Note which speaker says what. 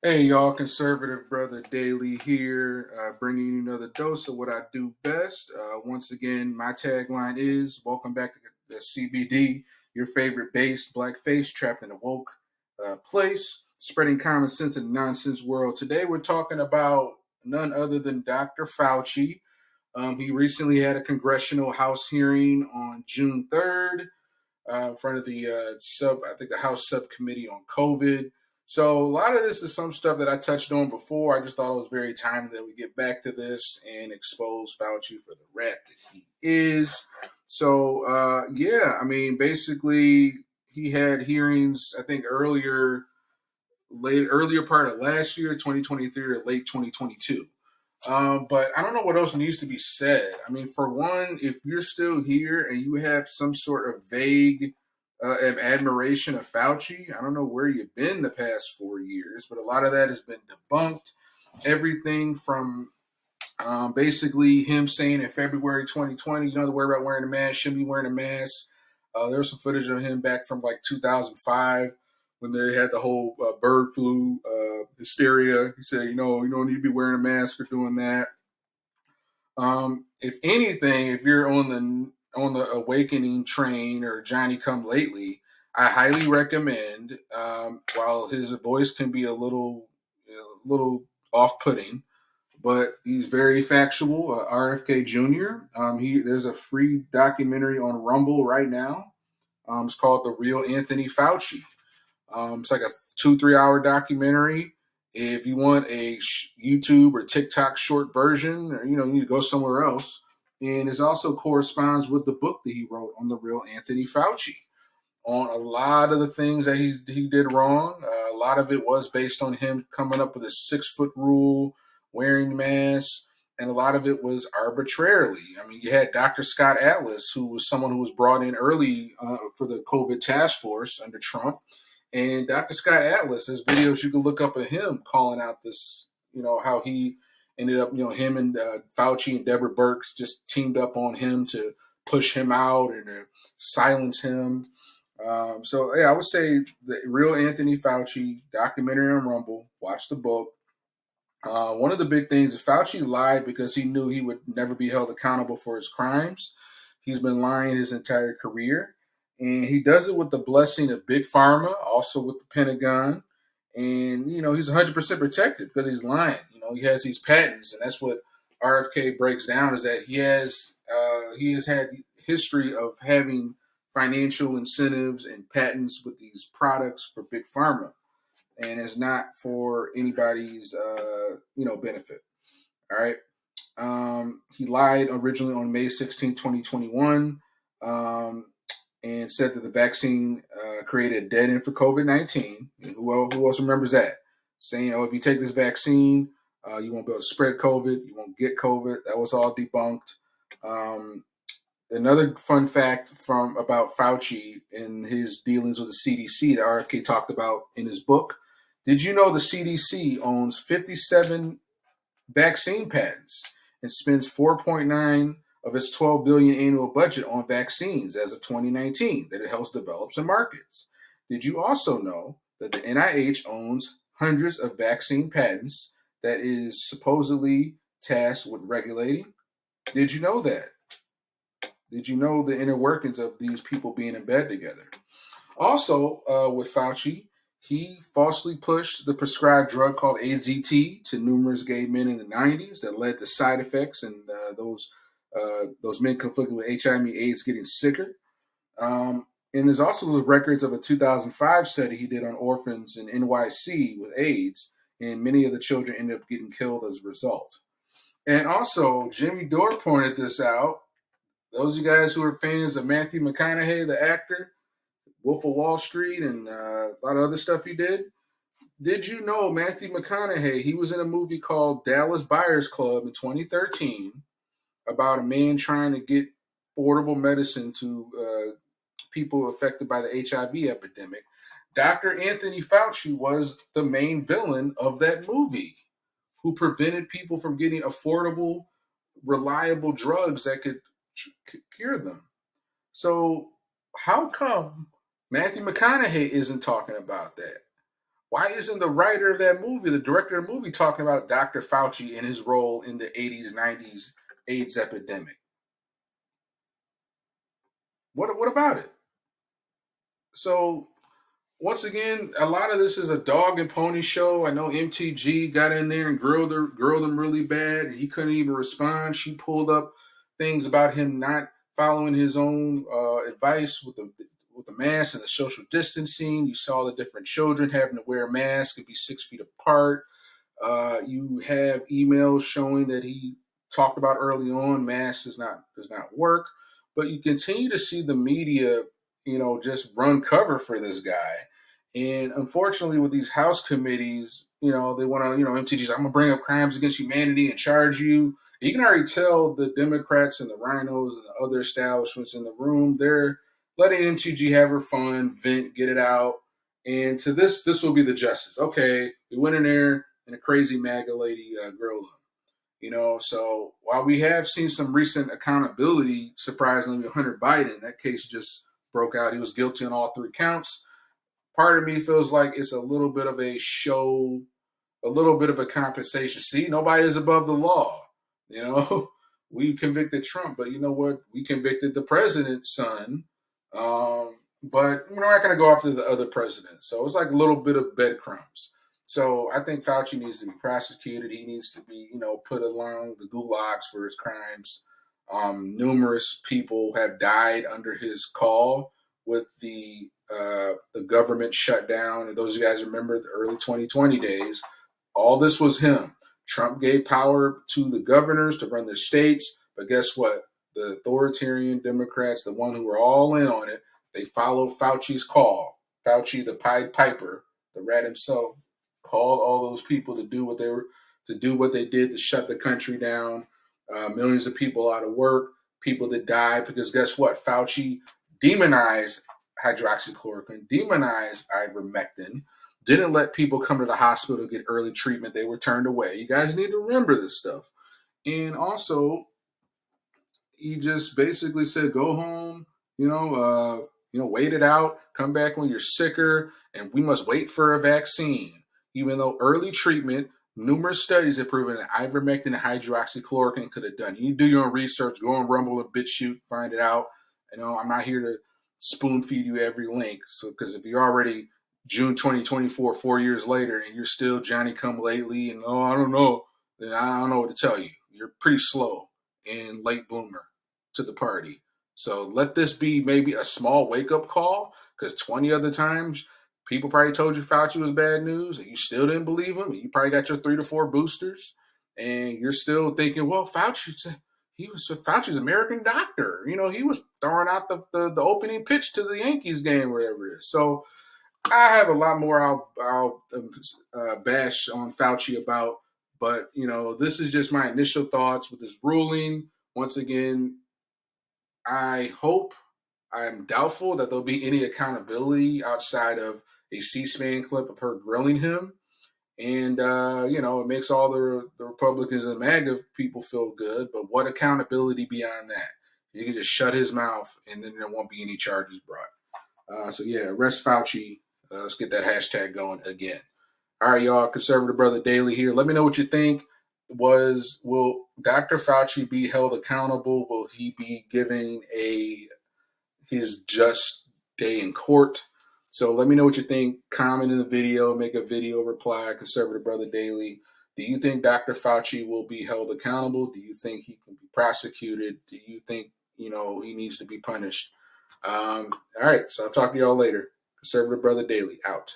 Speaker 1: Hey y'all, conservative brother Daily here, bringing you another dose of what I do best. Once again, my tagline is "Welcome back to the CBD, your favorite base black face trapped in a woke place, spreading common sense in a nonsense world." Today, we're talking about none other than Dr. Fauci. He recently had a congressional House hearing on June 3rd in front of the I think the House subcommittee on COVID. So a lot of this is some stuff that I touched on before. I just thought it was very timely that we get back to this and expose Fauci for the rat that he is. So yeah, I mean, basically, he had hearings. I think earlier part of last year, 2023, or late 2022. But I don't know what else needs to be said. I mean, for one, if you're still here and you have some sort of vague admiration of Fauci, I don't know where you've been the past 4 years, but a lot of that has been debunked. Everything from basically him saying in February 2020, you don't have to worry about wearing a mask, shouldn't be wearing a mask. There was some footage of him back from like 2005 when they had the whole bird flu hysteria. He said, you don't need to be wearing a mask or doing that. If anything, if you're on the awakening train or Johnny Come Lately, I highly recommend. While his voice can be a little off-putting, but he's very factual. RFK Jr. There's a free documentary on Rumble right now. It's called "The Real Anthony Fauci." It's like a 2-3 hour documentary. If you want a YouTube or TikTok short version, or you need to go somewhere else. And it also corresponds with the book that he wrote on the real Anthony Fauci, on a lot of the things that he did wrong. A lot of it was based on him coming up with a 6 foot rule, wearing masks, and a lot of it was arbitrarily. I mean, you had Dr. Scott Atlas, who was someone who was brought in early for the COVID task force under Trump. And Dr. Scott Atlas, there's videos you can look up of him calling out this, how he ended up, him and Fauci and Deborah Birx just teamed up on him to push him out and to silence him. So yeah, I would say the real Anthony Fauci documentary on Rumble. Watch the book. One of the big things is Fauci lied because he knew he would never be held accountable for his crimes. He's been lying his entire career, and he does it with the blessing of Big Pharma, also with the Pentagon. And he's 100% protected because he's lying. He has these patents, and that's what RFK breaks down: is that he has had history of having financial incentives and patents with these products for Big Pharma, and it's not for anybody's benefit. All right. He lied originally on May 16, 2021, and said that the vaccine created a dead end for COVID-19. Who else remembers that? Saying, if you take this vaccine, you won't be able to spread COVID, you won't get COVID. That was all debunked. Another fun fact about Fauci and his dealings with the CDC that RFK talked about in his book. Did you know the CDC owns 57 vaccine patents and spends 4.9 of its 12 billion annual budget on vaccines as of 2019 that it helps develops and markets? Did you also know that the NIH owns hundreds of vaccine patents that is supposedly tasked with regulating? Did you know that? Did you know the inner workings of these people being in bed together? Also, with Fauci, he falsely pushed the prescribed drug called AZT to numerous gay men in the 90s that led to side effects and those men conflicted with HIV/AIDS getting sicker. And there's also those records of a 2005 study he did on orphans in NYC with AIDS, and many of the children ended up getting killed as a result. And also, Jimmy Dore pointed this out. Those of you guys who are fans of Matthew McConaughey, the actor, Wolf of Wall Street, and a lot of other stuff he did. Did you know Matthew McConaughey, he was in a movie called Dallas Buyers Club in 2013 about a man trying to get affordable medicine to people affected by the HIV epidemic. Dr. Anthony Fauci was the main villain of that movie, who prevented people from getting affordable, reliable drugs that could cure them. So how come Matthew McConaughey isn't talking about that? Why isn't the writer of that movie, the director of the movie, talking about Dr. Fauci and his role in the 80s, 90s AIDS epidemic? What about it? So once again, a lot of this is a dog and pony show. I know MTG got in there and grilled him really bad. He couldn't even respond. She pulled up things about him not following his own advice with the mask and the social distancing. You saw the different children having to wear a mask and be 6 feet apart. You have emails showing that he talked about early on masks does not work, but you continue to see the media, just run cover for this guy. And unfortunately, with these House committees, they want to, MTG's, I'm gonna bring up crimes against humanity and charge you. You can already tell the Democrats and the rhinos and the other establishments in the room, they're letting MTG have her fun, vent, get it out. And to this will be the justice. Okay, we went in there and a crazy MAGA lady grilled him. So while we have seen some recent accountability, surprisingly, with Hunter Biden, that case just broke out. He was guilty on all three counts. Part of me feels like it's a little bit of a show, a little bit of a compensation. See, nobody is above the law. You know, we convicted Trump, but you know what? We convicted the president's son. But we're not going to go after the other president. So it's like a little bit of breadcrumbs. So I think Fauci needs to be prosecuted. He needs to be, put along the gulags for his crimes. Numerous people have died under his call with the government shutdown. And those of you guys remember the early 2020 days. All this was him. Trump gave power to the governors to run their states, but guess what? The authoritarian Democrats, the one who were all in on it, they followed Fauci's call. Fauci, the Pied Piper, the rat himself, called all those people to do what they did to shut the country down. Millions of people out of work, people that died because guess what? Fauci demonized hydroxychloroquine, demonized ivermectin, didn't let people come to the hospital to get early treatment. They were turned away. You guys need to remember this stuff. And also, he just basically said, "Go home, wait it out, come back when you're sicker, and we must wait for a vaccine." Even though early treatment, numerous studies have proven that ivermectin and hydroxychloroquine could have done. You do your own research, go on Rumble and BitChute, find it out. I'm not here to spoon feed you every link. So, because if you're already June 2024, 4 years later, and you're still Johnny come lately, and I don't know, then I don't know what to tell you. You're pretty slow and late bloomer to the party. So let this be maybe a small wake up call, because 20 other times people probably told you Fauci was bad news and you still didn't believe him. You probably got your 3 to 4 boosters and you're still thinking, well, Fauci's American doctor. He was throwing out the opening pitch to the Yankees game, wherever it is. So I have a lot more I'll bash on Fauci about, but this is just my initial thoughts with this ruling. Once again, I'm doubtful that there'll be any accountability outside of a C-SPAN clip of her grilling him. And, it makes all the Republicans and MAGA people feel good. But what accountability beyond that? You can just shut his mouth and then there won't be any charges brought. So, yeah, arrest Fauci. Let's get that hashtag going again. All right, y'all. Conservative Brother Daily here. Let me know what you think. Will Dr. Fauci be held accountable? Will he be giving his just day in court? So let me know what you think. Comment in the video, make a video reply, Conservative Brother Daily. Do you think Dr. Fauci will be held accountable? Do you think he can be prosecuted? Do you think, he needs to be punished? All right, so I'll talk to y'all later. Conservative Brother Daily, out.